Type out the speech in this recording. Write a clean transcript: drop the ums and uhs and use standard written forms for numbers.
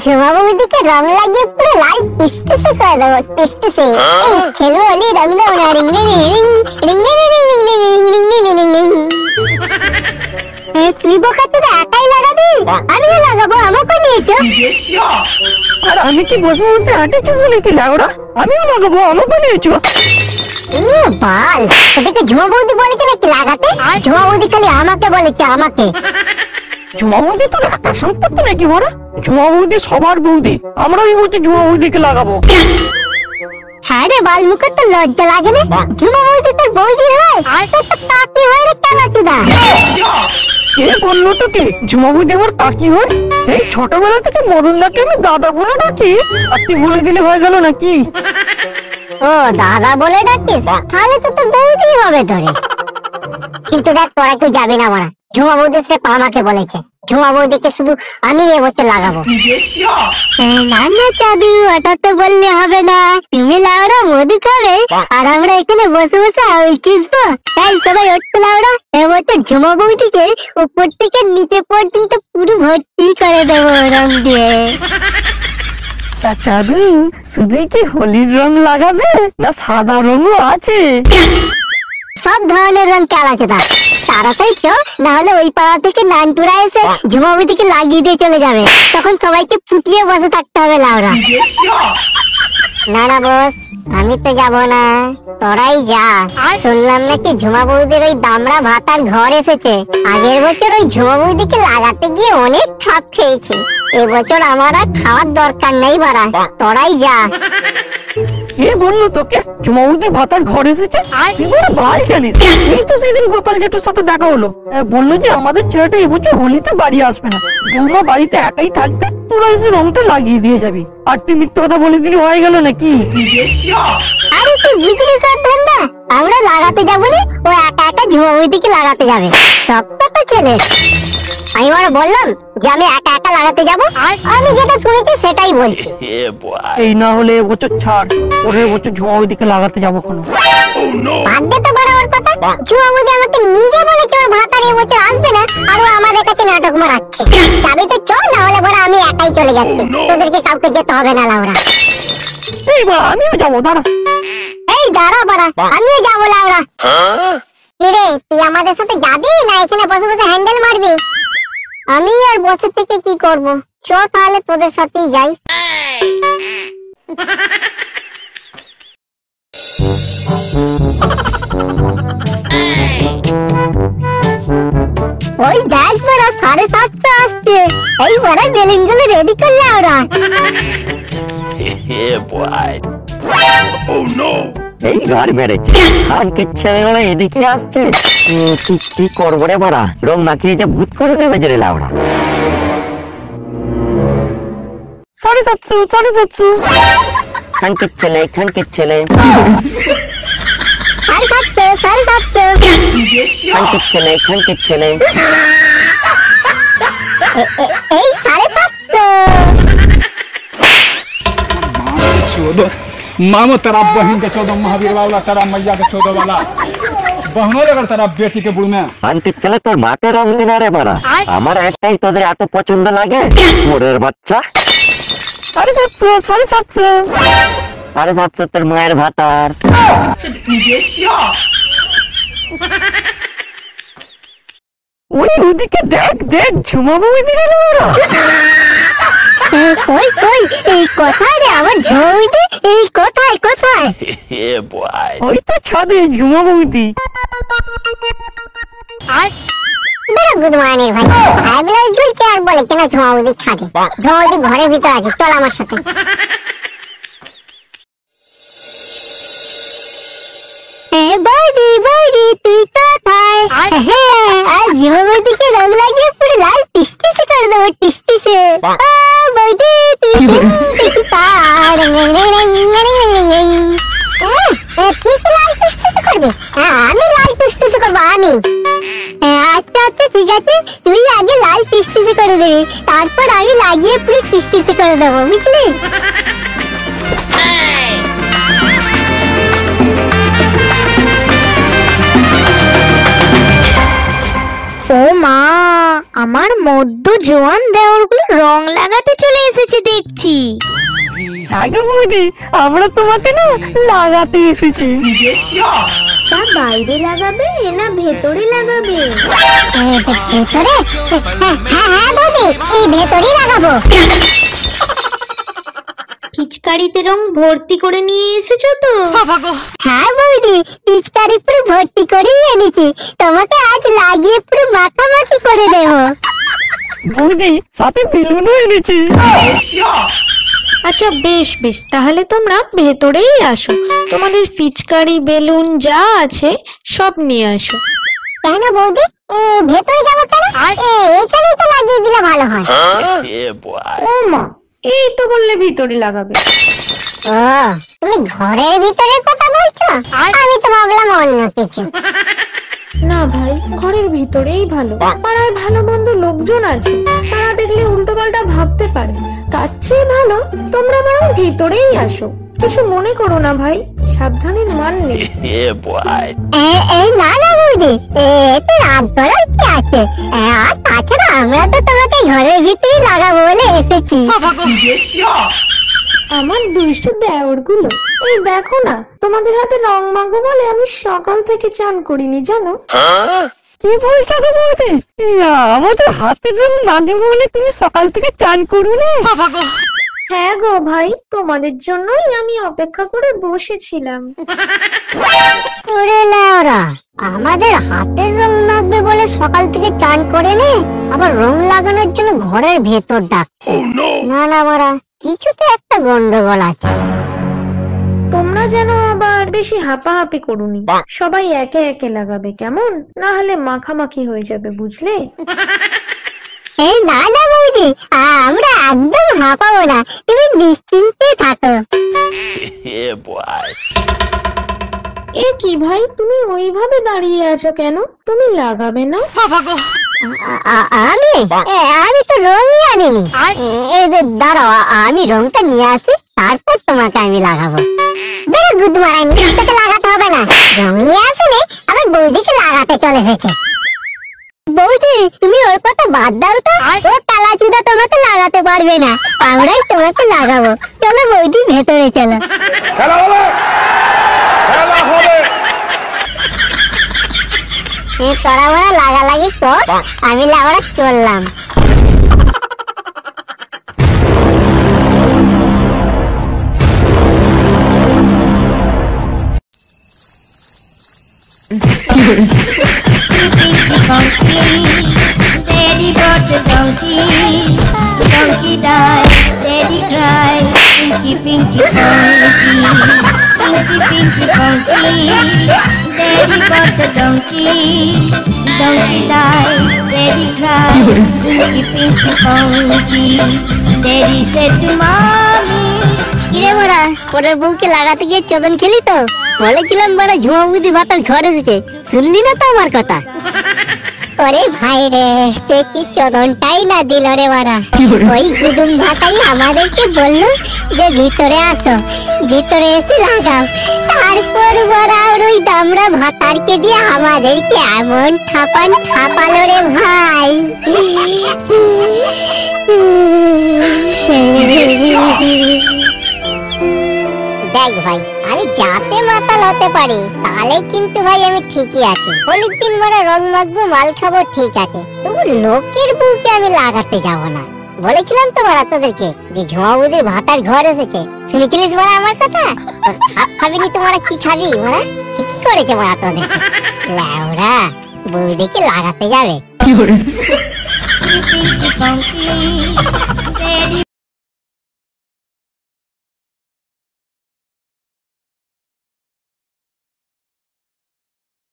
ঝুমা বৌদিকে রং লাগিয়ে পুরো লাল পিস্টিসে করে দেবো, পিস্টিসে। খেলবো অলি রং দেবো না, ring ring ring ring ring ring ring ring ring ring. তুই বোকা, তুই একাই লাগাবি? আমিও লাগাবো, আমাকে নিয়েছো। আর আমি কি বসে বসে হাঁটেছিস বলে কি লাউড়া? আমিও লাগাবো, আমাকে নিয়েছো। বাল, তোদেরকে ঝুমা বৌদি বলেছে নাকি লাগাতে? ঝুমা বৌদি খালি আমাকে বলেছে, আমাকে। ঝুমা বৌদি তোর একটা সম্পত্তি নাকি বড়? ঝুমা বৌদি সবার বৌদি, আমরাই বলছি ঝুমা বৌদিকে লাগাবো। হ্যাঁ রে বাল, মুখে তো লজ্জা লাগে না? ঝুমা বৌদি তোর বৌদি হয়, আর তোর তো কাকি হয় রে চানাচুদা। কে বললো তোকে ঝুমা বৌদি আমার কাকি হয়? সেই ছোটবেলা থেকে মদনদাকে আমি দাদা বলে ডাকি, আর তুই বলে দিলে হয়ে গেল নাকি? ও দাদা বলে ডাকিস, তাহলে তো তোর বৌদি হবে তোরে। কিন্তু দেখ, তোরা কেউ যাবে না মারা। ঝুমা বৌদি সে আমাকে বলেছে, ঝুমা বৌদিকে শুধু আমি এবছর লাগাবো। না না চাবি, ওটা তো বললে হবে না। তুমি লাউড়া মধু খাবে, আর আমরা এখানে বসে বসে আউল চুষবো। তাই সবাই উঠতে লাউড়া, এবছর ঝুমা বৌদিকে উপর থেকে নিচে পর্যন্ত পুরো ভর্তি করে দেবো রং দিয়ে। চাঁদু, শুধু কি হোলির রং লাগাবে না সাদা রঙও আছে? সব ধরনের রং খেলা আছে। তাড়াতাড়ি চো, না হলে ওই পাড়া থেকে নানটুরা এসে ঝুমা বৌদিকে লাগিয়ে দিয়ে চলে যাবে। তখন সবাইকে ফুটিয়ে বসে থাকতে হবে লাউড়া। না না বস, আমি তো যাবো না, তোরাই যা। শুনলাম নাকি ঝুমা বৌদির ওই দামড়া ভাতার ঘর এসেছে। আগের বছর ওই ঝুমা বৌদিকে লাগাতে গিয়ে অনেক ঠাপ খেয়েছে। এবছর আমার আর খাওয়ার দরকার নেই বাড়া, তোরাই যা। কে বললো তোকে ঝুমা বৌদির ভাতার ঘর এসেছে? তুই বড় বাল জানিস। এই তো সেদিন গোপাল জেঠুর সাথে দেখা হলো, বললো যে আমাদের ছেলেটা এবছর হোলিতে বাড়ি আসবে না, বৌমা বাড়িতে একাই থাকবে, তোরা এসে রংটা লাগিয়ে দিয়ে যাবি। আর তুই মিথ্যে কথা বলে দিলি হয়ে গেল নাকি? আরে তুই বুঝলি সব ধান্দা? আমরা লাগাতে যাবো না, ও একা একা ঝুমা বৌদিকে লাগাতে যাবে। সবটা তো ছেলে। আমি বড় বললাম যে আমি একা একা লাগাতে যাবো, আমি যেটা শুনেছি সেটাই বলছি। এই না হলে এবছর ছাড়, পরের বছর ঝুমা বৌদিকে লাগাতে যাবো কোনো। ভাগ্যে তো বড় ওর কথা। ঝুমা বৌদি আমাকে নিজে বলেছে ওর ভাতার এবছর আসবে না, আর ও আমাদের কাছে নাটক মারাচ্ছে। যাবি তো চল, না হলে বড় আমি একাই চলে যাচ্ছি, তোদেরকে কাউকে যেতে হবে না লাউড়া। এই বা, আমিও যাবো, দাঁড়া। এই দাঁড়া বাড়া, আমিও যাবো লাউড়া। রে, তুই আমাদের সাথে যাবি না এখানে বসে বসে হ্যান্ডেল মারবি? আমি আর বসে থেকে কি করব? চ তাহলে তোদের সাথেই যাই। ওই দেখ বড়া, 7:30 আসছে। এই বড়া বেলুনগুলো রেডি করলে ওরা। এই ঘর বেড়েছে, খানকে ছেলেগুলো এদিকে আসছে। কি করবো রে বাড়া, রং মাখিয়ে যে ভূত করে দেবে যে লাউড়া। 7:30 খানকে ছেলে, খানকে ছেলে, খানকে ছেলে, খানকে ছেলে। এই 7:30 मामो तेरा बहन के 14 महावीर वाला, तेरा मैया के 14 वाला बहनों अगर तेरा बेटी के बुढ़ में শান্তি চলে তোর মাঠে রং দিনা রে বাড়া। আমার একটাই তোদের এত পছন্দ লাগে, মোরের বাচ্চা। 7:30 তোর মায়ের ভাতার। ওই ওদিকে দেখ দেখ, ঝুমা বৌদি রে ওরা। কই কই, এই কোথায় রে আমার ঝুমা বৌদি? এই কোথায় কোথায়? ওই তো ছাদে ঝুমা বৌদি। বড় গুড মর্নিং ভাই। সাহেবরা ঝুলছে আর বলে কেন ঝুমা বৌদি ছাদে? ঝুমা বৌদি ঘরের ভিতর আছে, চল আমার সাথে। বৌদি বৌদি তুই কোথায়? আজ ঝুমা বৌদিকে রং লাগিয়ে পুরো লাল টিসটিসে করে দেবো, টিসটিসে। বৌদি তুই পার। তুই কি লাল টিসটিসে করবি? আমি লাল টিসটিসে করবো আমি। আচ্ছা আচ্ছা ঠিক আছে, তুই আগে লাল টিসটিসে করে দিবি, তারপর আমি লাগিয়ে পুরো টিসটিসে করে দেবো, বুঝলি? ও মা, আমার মধ্য জোয়ান দেওরগুলো রং লাগাতে চলে এসেছে। এসেছে দেখছি। আগে বৌদি আমরা তোমাকে না লাগাতে এসেছি। তা বাইরে লাগাবে না ভেতরে লাগাবে? ভেতরে? হ্যাঁ বৌদি, এই ভেতরেই লাগাবো। পিচকারিতে রং ভর্তি করে নিয়ে এসেছো তো? হ্যাঁ বৌদি, পিচকারি পুরো ভর্তি করেই এনেছি, তোমাকে আজ লাগিয়ে পুরো মাখামাখি করে দেবো। বৌদি সাথে বেলুনও এনেছি। আচ্ছা বেশ বেশ, তাহলে তোমরা ভেতরেই আসো, তোমাদের পিচকারি বেলুন যা আছে সব নিয়ে আসো। কেন বৌদি, ভেতরে যাবো কেন? এইখানেই তো লাগিয়ে দিলে ভালো হয়। ও মা, এই তো বললে ভিতরে লাগাবে। ও, তুমি ঘরের ভিতরের কথা বলছো? আমি তো ভাবলাম অন্য কিছু। না ভাই, ঘরের ভিতরেই ভালো, পাড়ায় ভালো মন্দ লোকজন আছে, তারা দেখলে উল্টো পাল্টা ভাবতে পারে, তার চেয়ে ভালো তোমরা বরং ভিতরেই আসো। কিছু মনে করো না ভাই, সাবধানের মান নেই। না না বৌদি, তো রাত করার কি আছে? আর তাছাড়া আমরা তো তোমাকে ঘরের ভিতরেই লাগাবো বলে এসেছি। আমার দুইশো দেওর গুলো, এই দেখো না, তোমাদের হাতে রং মাখবো বলে আমি সকাল থেকে চান করিনি জানো। কি বলছো গো বৌদি? আমাদের হাতের রং লাগে বলে তুমি সকাল থেকে চান করুনি? হ্যাঁ গো ভাই, তোমাদের জন্যই আমি অপেক্ষা করে বসেছিলাম। ওরে লেওরা, আমাদের হাতের রং মাখবে বলে সকাল থেকে চান করে নে, আবার রং লাগানোর জন্য ঘরের ভেতর ডাকছে। না না মারা, কিছু তো একটা গন্ডগোল আছে। তোমরা যেন আবার বেশি হাঁপাহাঁপি করুনি, সবাই একে একে লাগাবে কেমন, না হলে মাখামাখি হয়ে যাবে বুঝলে। না না বৌদি, আমরা একদম হাঁপাবো না, তুমি নিশ্চিন্তে থাকো। এ কি ভাই, তুমি ওইভাবে দাঁড়িয়ে আছো কেন? তুমি লাগাবে না? আমি তো রঙই আনিনি। এই যে দাঁড়াও, আমি রংটা নিয়ে আসি, তারপর তোমাকে আমি লাগাবো। বেরো গুদ মারাইনি, তোকে লাগাতে হবে না। রং নিয়ে আসলে আবার বৌদিকে লাগাতে চলে এসেছে। বৌদি, তুমি ওর কথা বাদ দাও তো, ও কালাচুদা তোমাকে লাগাতে পারবে না, আমরাই তোমাকে লাগাবো। চলো বৌদি, ভেতরে চলো। তোরা মোরা লাগালাগি কর, আমি লাগাটা চললাম। Daddy brought a donkey, donkey died, daddy cried, pinky pinky donkey, pinky pinky donkey. Daddy brought a donkey, donkey died, daddy cried, pinky pinky donkey. Daddy said to mommy, কিরে মোরা, পরের বউকে লাগাতে গিয়ে চোদন খেলি তো? বলেছিলাম বড় ঝুমা বুদ্ধি ভাতার ঘর এসেছে, শুনলি না তো আমার কথা? ওরে ভাই রে, সে কি চোদনটাই না দিল রে মারা। ওই গুদুম ভাতাই আমাদেরকে বললো যে ভিতরে আসো, ভিতরে এসে লাগাও। তারপর বড়া ওই দামড়া ভাতারকে দিয়ে আমাদেরকে এমন ঠাপালো রে ভাই। দেখ ভাই, আমি যাতে মাতাল হতে পারি, তাহলে কিন্তু ভাই আমি ঠিকই আছি। হোলির দিন মারা রং মাখবো, মাল খাবো, ঠিক আছে, তবু লোকের বউকে আমি লাগাতে যাব না। বলেছিলাম তো মারা তোদেরকে যে ঝুমা বৌদির ভাতার ঘর এসেছে, শুনেছিলিস মারা আমার কথা? খাবিনি তোমরা, কি খাবি মারা? ঠিকই করেছে মারা তোদের। লেওরা, বৌদিকে লাগাতে যাবে। pinky pinky donkey.